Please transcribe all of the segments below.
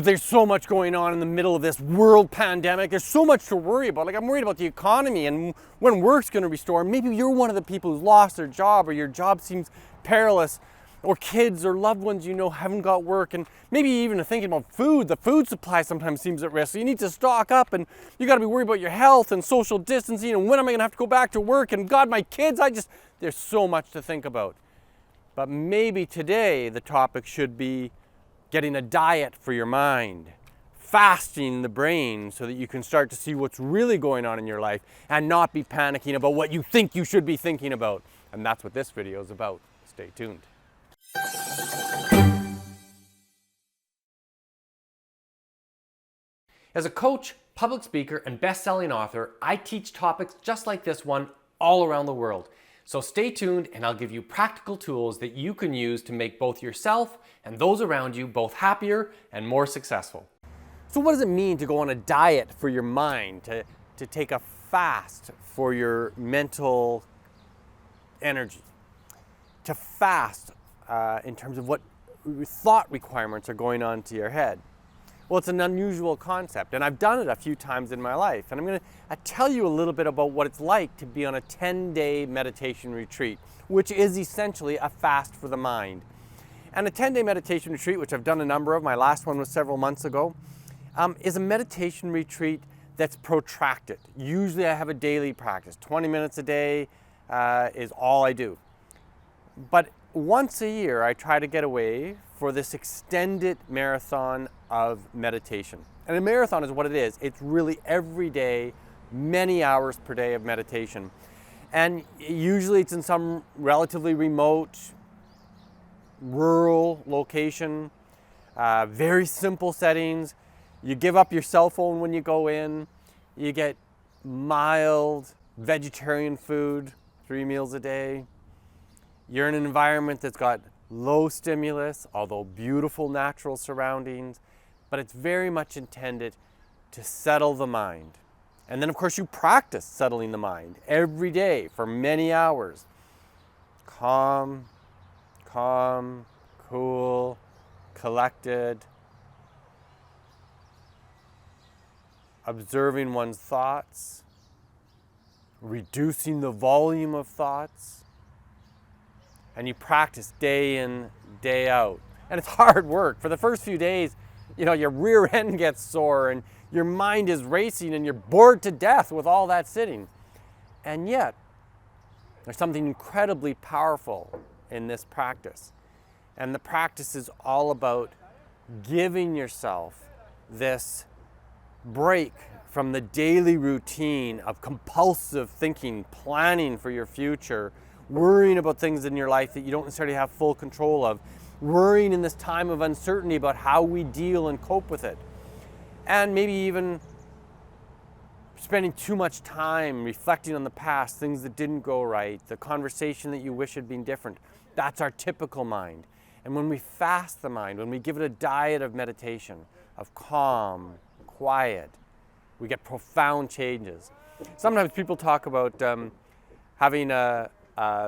there's so much going on in the middle of this world pandemic. There's so much to worry about. Like, I'm worried about the economy and when work's going to restore. Maybe you're one of the people who's lost their job, or your job seems perilous, or kids or loved ones you know haven't got work, and maybe even thinking about food. The food supply sometimes seems at risk, so you need to stock up, and you got to be worried about your health and social distancing, and when am I going to have to go back to work, and God, my kids, there's so much to think about. But maybe today the topic should be getting a diet for your mind, fasting the brain so that you can start to see what's really going on in your life and not be panicking about what you think you should be thinking about. And that's what this video is about. Stay tuned. As a coach, public speaker, and best-selling author, I teach topics just like this one all around the world. So stay tuned, and I'll give you practical tools that you can use to make both yourself and those around you both happier and more successful. So what does it mean to go on a diet for your mind, to take a fast for your mental energy, to fast in terms of what thought requirements are going on to your head? Well, it's an unusual concept, and I've done it a few times in my life. And I'm going to tell you a little bit about what it's like to be on a 10-day meditation retreat, which is essentially a fast for the mind. And a 10-day meditation retreat, which I've done a number of, my last one was several months ago, is a meditation retreat that's protracted. Usually I have a daily practice. 20 minutes a day is all I do. But once a year, I try to get away for this extended marathon of meditation. And a marathon is what it is. It's really every day, many hours per day of meditation. And usually it's in some relatively remote, rural location, very simple settings. You give up your cell phone when you go in. You get mild vegetarian food, 3 meals a day. You're in an environment that's got low stimulus, although beautiful natural surroundings, but it's very much intended to settle the mind. And then of course you practice settling the mind every day for many hours. Calm, cool, collected, observing one's thoughts, reducing the volume of thoughts. And you practice day in, day out. And it's hard work. For the first few days, your rear end gets sore and your mind is racing and you're bored to death with all that sitting. And yet, there's something incredibly powerful in this practice. And the practice is all about giving yourself this break from the daily routine of compulsive thinking, planning for your future, worrying about things in your life that you don't necessarily have full control of, worrying in this time of uncertainty about how we deal and cope with it, and maybe even spending too much time reflecting on the past, things that didn't go right, the conversation that you wish had been different. That's our typical mind. And when we fast the mind, when we give it a diet of meditation, of calm, quiet, we get profound changes. Sometimes people talk about having a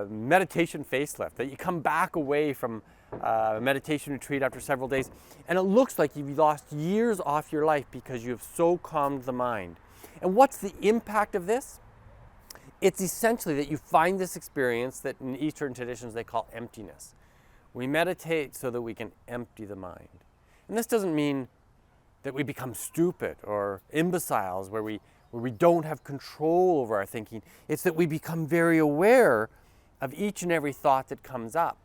meditation facelift, that you come back away from a meditation retreat after several days and it looks like you've lost years off your life because you have so calmed the mind. And what's the impact of this? It's essentially that you find this experience that in Eastern traditions they call emptiness. We meditate so that we can empty the mind. And this doesn't mean that we become stupid or imbeciles where we don't have control over our thinking. It's that we become very aware of each and every thought that comes up.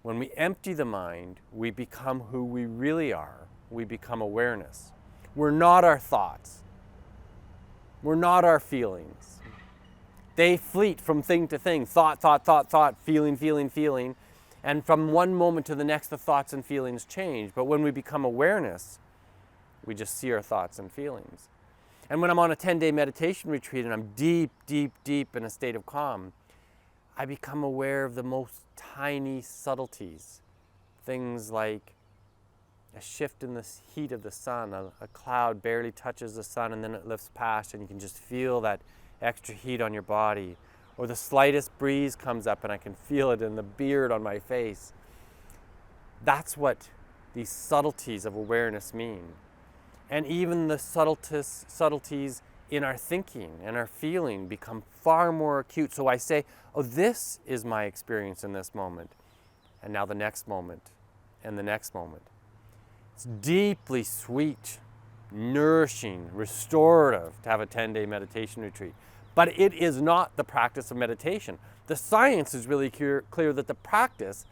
When we empty the mind, we become who we really are. We become awareness. We're not our thoughts. We're not our feelings. They fleet from thing to thing, thought, feeling. And from one moment to the next, the thoughts and feelings change. But when we become awareness, we just see our thoughts and feelings. And when I'm on a 10-day meditation retreat and I'm deep in a state of calm, I become aware of the most tiny subtleties. Things like a shift in the heat of the sun. A cloud barely touches the sun and then it lifts past and you can just feel that extra heat on your body. Or the slightest breeze comes up and I can feel it in the beard on my face. That's what these subtleties of awareness mean. And even the subtleties in our thinking and our feeling become far more acute. So I say, oh, this is my experience in this moment. And now the next moment, and the next moment. It's deeply sweet, nourishing, restorative to have a 10-day meditation retreat. But it is not the practice of meditation. The science is really clear that the practice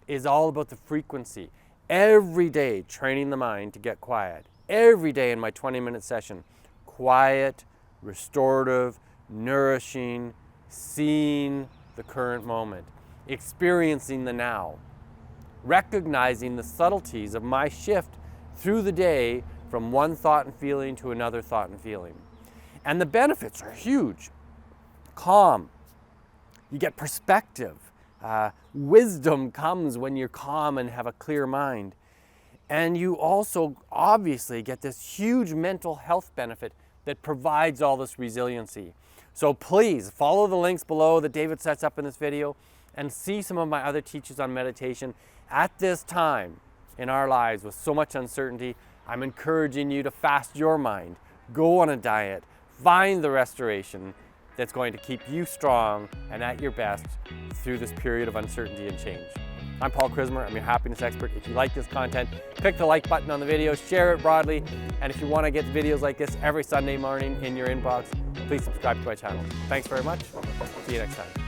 is all about the frequency. Every day, training the mind to get quiet. Every day in my 20-minute session, quiet, restorative, nourishing, seeing the current moment, experiencing the now, recognizing the subtleties of my shift through the day from one thought and feeling to another thought and feeling. And the benefits are huge. Calm. You get perspective. Wisdom comes when you're calm and have a clear mind. And you also obviously get this huge mental health benefit that provides all this resiliency. So please follow the links below that David sets up in this video and see some of my other teachings on meditation. At this time in our lives with so much uncertainty, I'm encouraging you to fast your mind, go on a diet, find the restoration that's going to keep you strong and at your best through this period of uncertainty and change. I'm Paul Chrismer, I'm your happiness expert. If you like this content, click the like button on the video, share it broadly, and if you want to get videos like this every Sunday morning in your inbox, please subscribe to my channel. Thanks very much. See you next time.